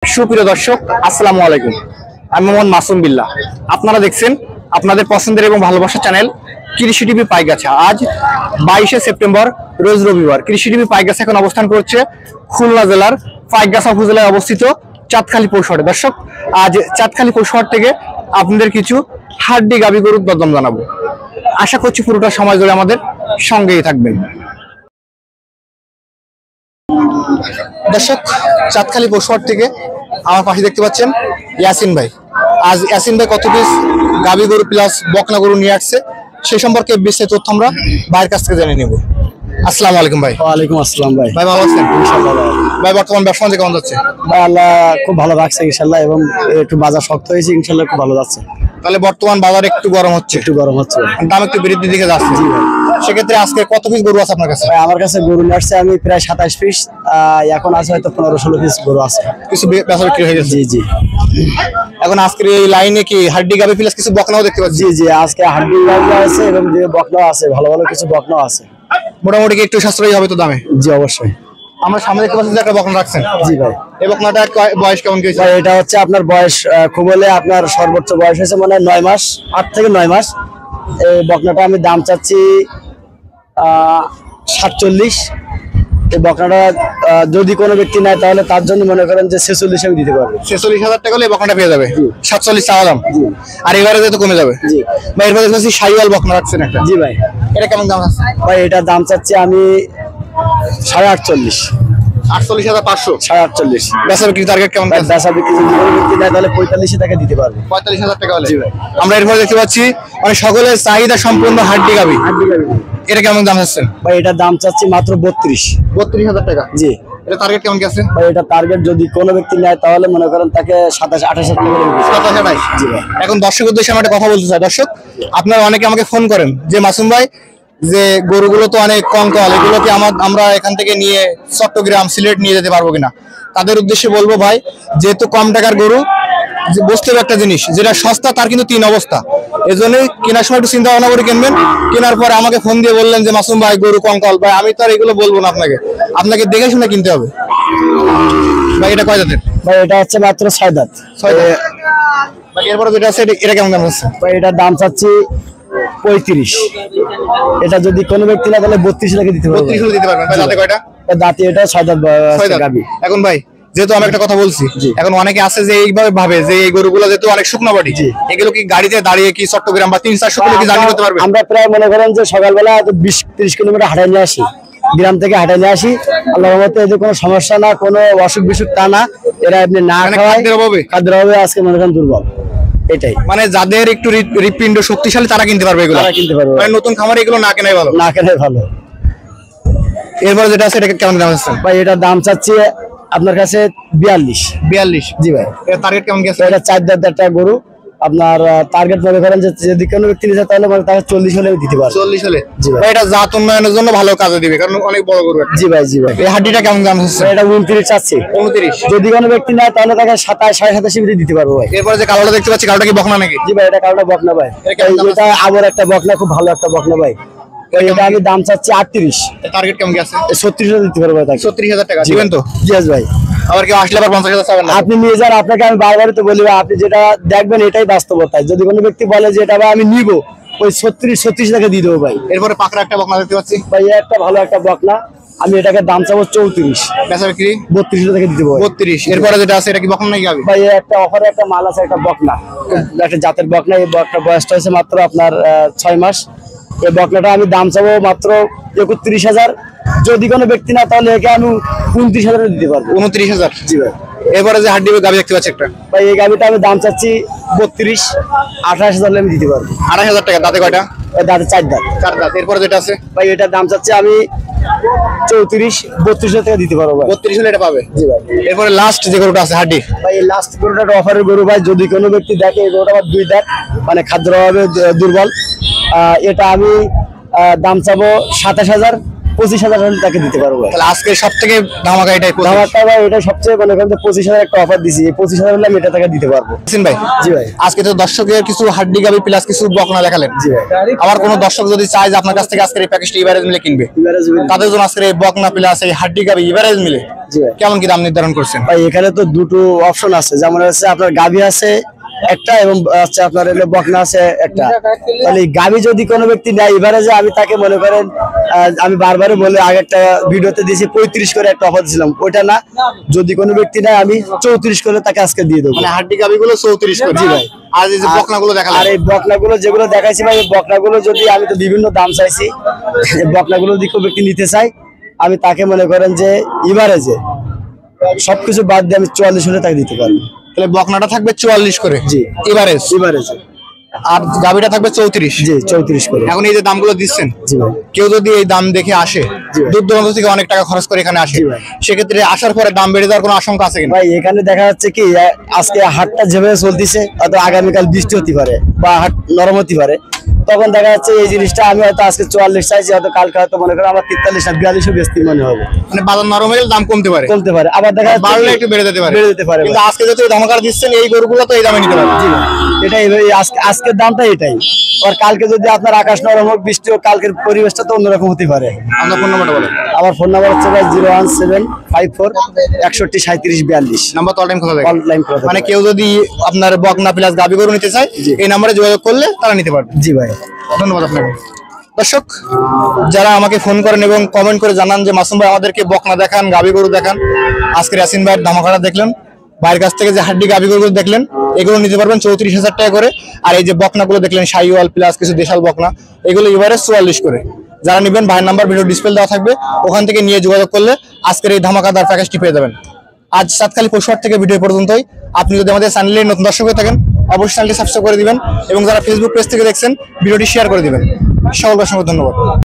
সুপ্রিয় দর্শক, আসসালামু আলাইকুম। আমি মোহাম্মদ মাসুম বিল্লাহ। আপনারা দেখছেন আপনাদের পছন্দের এবং ভালোবাসার চ্যানেল কৃষি টিভি পাইগাছা। আজ 22শে সেপ্টেম্বর, রোজ রবিবার। কৃষি টিভি পাইগাছা এখন অবস্থান করছে খুলনা জেলার পাইগাছা উপজেলায় অবস্থিত চাঁদখালী পৌরশহরে। দর্শক, আজ চাঁদখালী পৌরশহর থেকে আপনাদের কিছু হাড্ডি গাভী গরুর দরদাম জানাবো। আশা করছি পুরোটা সময় ধরে আমাদের সঙ্গেই থাকবেন। দর্শক, চাঁদখালী পৌরশহর থেকে আমার পাশে দেখতে পাচ্ছেন ইয়াসিন ভাই। আজ ইয়াসিন ভাই কত পিস গাভী গরু প্লাস বকনা গরু নিয়ে আসছে সেই সম্পর্কে বিস্তারিত তথ্য আমরা ভাইয়ের কাছ থেকে জেনে নেব। আসসালামু আলাইকুম ভাই। ওয়ালাইকুম আসসালাম ভাই। ভাই ভালো আছেন? ইনশাআল্লাহ ভাই বর্তমান ব্যবসা বাণিজ্য কেমন যাচ্ছে? ভাই আল্লাহ খুব ভালো রাখছে ইনশাআল্লাহ, এবং একটু বাজার শক্ত হয়েছে ইনশাআল্লাহ, খুব ভালো যাচ্ছে। তাহলে বর্তমান বাজার একটু গরম হচ্ছে, একটু গরম হচ্ছে, দাম একটু বৃদ্ধির দিকে যাচ্ছে। সেক্ষেত্রে আজকে কত পিস গরু আছে আপনার কাছে? ভাই আমার কাছে গরু নিয়ে আসছে আমি প্রায় 27 পিস, এখন আছে হয়তো 15-16 পিস গরু আছে। কিছু বেচা বিক্রি হয়ে গেছে? জি জি। এখন আজকের এই লাইনে কি হাড্ডি গাভী প্লাস কিছু বকনাও দেখতে পাচ্ছি? জি জি, আজকে হাড্ডি গাভী আছে এবং যে বকনাও আছে, ভালো ভালো কিছু বকনাও আছে। মোটামুটি কি একটু সাশ্রয়ী হবে তো দামে? জি অবশ্যই। আমরা সামনে দেখতে পাচ্ছি যে একটা বকনা রাখছেন। জি ভাই। এই বকনাটা বয়স কেমন কি হয়েছে? ভাই এটা হচ্ছে আপনার বয়স খুব হলে আপনার সর্বোচ্চ বয়স হয়েছে মানে 9 মাস, 8 থেকে 9 মাস। এই বকনাটা আমি দাম চাচ্ছি 47। এই বকনাটা যদি কোনো ব্যক্তি নেয় তাহলে তার জন্য মনে করেন যে 46 আমি দিতে পারবো। 46,000 টাকা হলে এই বকনাটা পেয়ে যাবে। 47 চাওয়া দাম। আর এবারে যেহেতু কমে যাবে। জি ভাই, এরপরে দেখছি শাহিওয়াল বকনা রাখছেন একটা। জি ভাই। এটা কেমন দাম আছে? ভাই এটার দাম চাচ্ছি আমি 48,500। 48,500। 48,500 বেচা বিক্রি টার্গেট কেমন? বেচা বিক্রি যদি কোনো ব্যক্তি নেয় তাহলে 45 টাকা দিতে পারবো। 45,000 টাকা হলে। জি ভাই। আমরা এরপরে দেখতে পাচ্ছি মানে সকলের চাহিদা সম্পূর্ণ হাড্ডি গাভী। এটা কেমন দাম হচ্ছে? ভাই এটার দাম চাচ্ছি মাত্র 32। 32,000 টাকা। জি। এটা টার্গেট কেমন কি আছে? ভাই এটা টার্গেট যদি কোনো ব্যক্তি নেয় তাহলে মনে করেন তাকে 27-28,000 টাকা করে দিতে হবে। 27,000। জি ভাই। এখন দর্শক উদ্দেশ্যে আমি একটা কথা বলতে চাই। দর্শক, আপনারা অনেকে আমাকে ফোন করেন যে মাসুম ভাই, যে গরুগুলো তো অনেক কঙ্কাল, এগুলোকে আমরা এখান থেকে নিয়ে চট্টগ্রাম সিলেট নিয়ে যেতে পারবো কিনা। তাদের উদ্দেশ্যে বলবো ভাই, যেহেতু কম টাকার গরু, যে বুঝতে হবে একটা জিনিস, যেটা সস্তা তার কিন্তু 3 অবস্থা। এজন্যই কেনার সময় একটু চিন্তা ভাবনা করে কিনবেন। কেনার পরে আমাকে ফোন দিয়ে বললেন যে মাসুম ভাই গরু কঙ্কাল, ভাই আমি তো আর এগুলো বলবো না, আপনাকে দেখে শুনে কিনতে হবে। ভাই এটা কয় দাঁতের? ভাই এটা হচ্ছে মাত্র 6 দাঁত। 6 দাঁত। ভাই এরপরে যেটা আছে এটা কেমন দাম হচ্ছে? ভাই এটার দাম চাচ্ছি 35। এটা যদি কোনো ব্যক্তি না তাহলে 32 টাকা দিতে পারবে। 32 দিতে পারবেন। ভাই দাঁতে কয়টা? দাঁতে এটা 6 দাঁত 6 দাঁত। গাভী। এখন ভাই, যেহেতু আমি একটা কথা বলছি, এখন অনেকে আছে যে এইভাবে ভাবে যে এই গরুগুলো যেহেতু অনেক শুকনো বাড়ি, এগুলো কি গাড়িতে দাঁড়িয়ে কি চট্টগ্রাম বা 300-400 কিলো কি জার্নি করতে পারবে? আমরা প্রায় মনে করেন যে সকালবেলা 20-30 কিলোমিটার হাঁটাই নিয়ে আসি, গ্রাম থেকে হাঁটাই নিয়ে আসি। আল্লাহর রহমতে এদের কোনো সমস্যা না, কোনো অসুখ বিসুখ তা না। এরা আপনি না খাওয়ায় খাদ্যের অভাবে আজকে মনে করেন দুর্বল। এটাই মানে যাদের একটু হৃৎপিণ্ড শক্তিশালী তারা কিনতে পারবে এগুলো। তারা কিনতে পারবে। মানে নতুন খামারে এগুলো না কেনাই ভালো। না কেনাই ভালো। এরপরে যেটা আছে এটা কেমন দাম আছে? ভাই এটার দাম চাচ্ছি আপনার কাছে 42। 42। জি ভাই। এর টার্গেট কেমন গেছে? এটা 4 দাঁত একটা গরু। আপনার টার্গেট মনে করেন যে যদি কোনো ব্যক্তি নিতে তাহলে মানে তাকে 40 হলে দিতে পারবে। 40 হলে? জি ভাই। এটা জাত উন্নয়নের জন্য ভালো কাজে দিবে, কারণ অনেক বড় গরু। জি ভাই। জি ভাই। এই হাড্ডিটা কেমন দাম হচ্ছে? এটা 29 চাচ্ছি। 29। যদি কোনো ব্যক্তি নেয় তাহলে তাকে 27-27.5 দিতে পারবো ভাই। এরপরে যে কালোটা দেখতে পাচ্ছি, কালোটা কি বকনা নাকি? জি ভাই, এটা কালোটা বকনা ভাই। এটা আবার একটা বকনা, খুব ভালো একটা বকনা ভাই। এটা আমি দাম চাচ্ছি 38। টার্গেট কেমন গেছে? 36 দিতে পারবো তাকে। 36,000 টাকা দিবেন তো? জি ভাই। আবার কেউ আসলে আবার 50,000 চাবেন না? আপনি নিয়ে যান, আপনাকে আমি বারবারই তো বলি আপনি যেটা দেখবেন এটাই বাস্তবতা। যদি কোনো ব্যক্তি বলে যে এটা ভাই আমি নিব, ওই 36 টাকা দিয়ে দেবো ভাই। এরপরে পাকড়া একটা বকনা দেখতে পাচ্ছি ভাই, একটা ভালো একটা বকনা, আমি এটাকে দাম চাবো 34। বেচা বিক্রি 32 টাকা দিতে পারবো। 32। এরপরে যেটা আছে এটা কি বকনা নাকি গাভী? ভাই একটা অফারে একটা মাল আছে, একটা বকনা, একটা জাতের বকনা। এই বকনা বয়সটা হয়েছে মাত্র আপনার 6 মাস। এই বকনাটা আমি দাম চাবো মাত্র 31,000। যদি কোনো ব্যক্তি না তাহলে একে আমি 29,000 দিতে পারবো। 29,000। জি ভাই। এরপরে যে হাড্ডি গাভী দেখতে পাচ্ছি একটা, ভাই এই গাভিটা আমি দাম চাচ্ছি 32। 28,000 আমি দিতে পারবো। 2,500 টাকা। দাঁতে কয়টা? দাঁতে 4 দাঁত। 4 দাঁত। এরপরে যেটা আছে ভাই এটার দাম চাচ্ছি আমি 32,000 টাকা দিতে পারবো ভাই। 32 হলে এটা পাবে। জি ভাই। এরপরে লাস্ট যে গরুটা আছে হাড্ডি, ভাই এই লাস্ট গরুটা অফারের গরু ভাই। যদি কোনো ব্যক্তি দেখে এই গরুটা আমার 2 দাঁত, মানে খাদ্যের অভাবে দুর্বল, এটা আমি দাম চাবো 27,000। 25,000 হলে তাকে দিতে পারবো ভাই। তাহলে আজকে সব থেকে ধামাকা এটাই ধামাকা ভাই, এটা সবচেয়ে মনে করেন যে 25,000 একটা অফার দিছি, এই 25,000 হলে আমি এটা তাকে দিতে পারবো। ভাই। জি ভাই। আজকে তো দর্শকের কিছু হাড্ডি গাবি প্লাস কিছু বকনা দেখালেন। জি ভাই। আবার কোনো দর্শক যদি চায় যে আপনার কাছ থেকে আজকের এই প্যাকেজটা এভারেজ মিলে কিনবে, তাদের জন্য আজকের এই বকনা প্লাস এই হাড্ডি গাবি এভারেজ মিলে জি ভাই। কেমন কি দাম নির্ধারণ করছেন? ভাই এখানে তো দুটো অপশন আছে, যেমন হচ্ছে আপনার গাভী আছে একটা এবং হচ্ছে আপনার হলো বকনা আছে একটা। তাহলে গাভী যদি কোনো ব্যক্তি নেয় এভারেজে, আমি তাকে মনে করেন আমি বারবারই বলে আগে একটা ভিডিওতে দিয়েছি 35 করে একটা অফার দিয়েছিলাম, ওইটা না, যদি কোনো ব্যক্তি নেয় আমি 34 করে তাকে আজকে দিয়ে দেবো। মানে হাড্ডি গাবি গুলো 34 করে? জি ভাই। আর এই যে বকনা গুলো দেখালেন, আর এই বকনাগুলো যেগুলো দেখাইছি ভাই, এই বকনাগুলো যদি আমি তো বিভিন্ন দাম চাইছি, এই বকনাগুলো যদি কোনো ব্যক্তি নিতে চাই আমি তাকে মনে করেন যে এভারেজে সবকিছু বাদ দিয়ে আমি 44 হলে তাকে দিতে পারবো। তাহলে বকনাটা থাকবে 44 করে জি এভারেজ, এভারেজে, আর গাবিটা থাকবে 34। জি 34 করে। এখন এই যে দামগুলো দিচ্ছেন, জি ভাই। কেউ যদি এই দাম দেখে আসে, জি ভাই। দূর দূরান্ত থেকে অনেক টাকা খরচ করে এখানে আসে, জি ভাই। সেক্ষেত্রে আসার পরে দাম বেড়ে যাওয়ার কোনো আশঙ্কা আছে কিনা? ভাই এখানে দেখা যাচ্ছে কি আজকে হাটটা যেভাবে চলতেছে, হয়তো আগামীকাল বৃষ্টি হতে পারে বা হাট নরম হতে পারে, তখন দেখা যাচ্ছে এই জিনিসটা আমি হয়তো আজকে 44 চাইছি, হয়তো কালকে হয়তো মনে করেন আমার 43 না 42 বেচতে মনে হবে, মানে বাজার নরম হলে দাম কমতে পারে, আবার দেখা যাচ্ছে বাড়লে একটু বেড়ে যেতে পারে। ভাই। কিন্তু আজকে যেহেতু এই ধামাকা দিচ্ছেন, এই গরুগুলো তো এই দামে নিতে পারবে। জি ভাই, এটাই ভাই, আজকের দামটা এটাই। আর কালকে যদি আপনার আকাশ নরম হোক, বৃষ্টি হোক, কালকের পরিবেশটা তো অন্যরকম হতে পারে। আপনার ফোন নাম্বারটা বলেন। আমার ফোন নাম্বার হচ্ছে ভাই 01754 61 37 42। নাম্বার তো অল টাইম খোলা থাকে? অনলাইন করা মানে কেউ যদি আপনার বকনা প্লাস গাবি গরু নিতে চায়, এই নাম্বারে যোগাযোগ করলে তারা নিতে পারবে। জি ভাই। ধন্যবাদ আপনাকে। দর্শক যারা আমাকে ফোন করেন এবং কমেন্ট করে জানান যে মাসুম ভাই আমাদেরকে বকনা দেখান, গাবি গরু দেখান, আজকে ইয়াসিন ভাইয়ের ধামাকাটা দেখলেন, ভাইয়ের কাছ থেকে যে হাড্ডি গাবি গরু দেখলেন, এগুলো নিতে পারবেন 34,000 টাকা করে। আর এই যে বকনাগুলো দেখলেন শাহিওয়াল প্লাস কিছু দেশাল বকনা, এগুলো এভারেজ 44 করে। যারা নেবেন ভাইয়ের নাম্বার ভিডিও ডিসপ্লে দেওয়া থাকবে, ওখান থেকে নিয়ে যোগাযোগ করলে আজকের এই ধামাকাদার প্যাকেজটি পেয়ে যাবেন। আজ সাতকালী পশুহাট থেকে ভিডিও পর্যন্তই। আপনি যদি আমাদের চ্যানেলে নতুন দর্শক হয়ে থাকেন, অবশ্যই চ্যানেলটি সাবস্ক্রাইব করে দিবেন এবং যারা ফেসবুক পেজ থেকে দেখছেন ভিডিওটি শেয়ার করে দিবেন। সকলকে অসংখ্য ধন্যবাদ।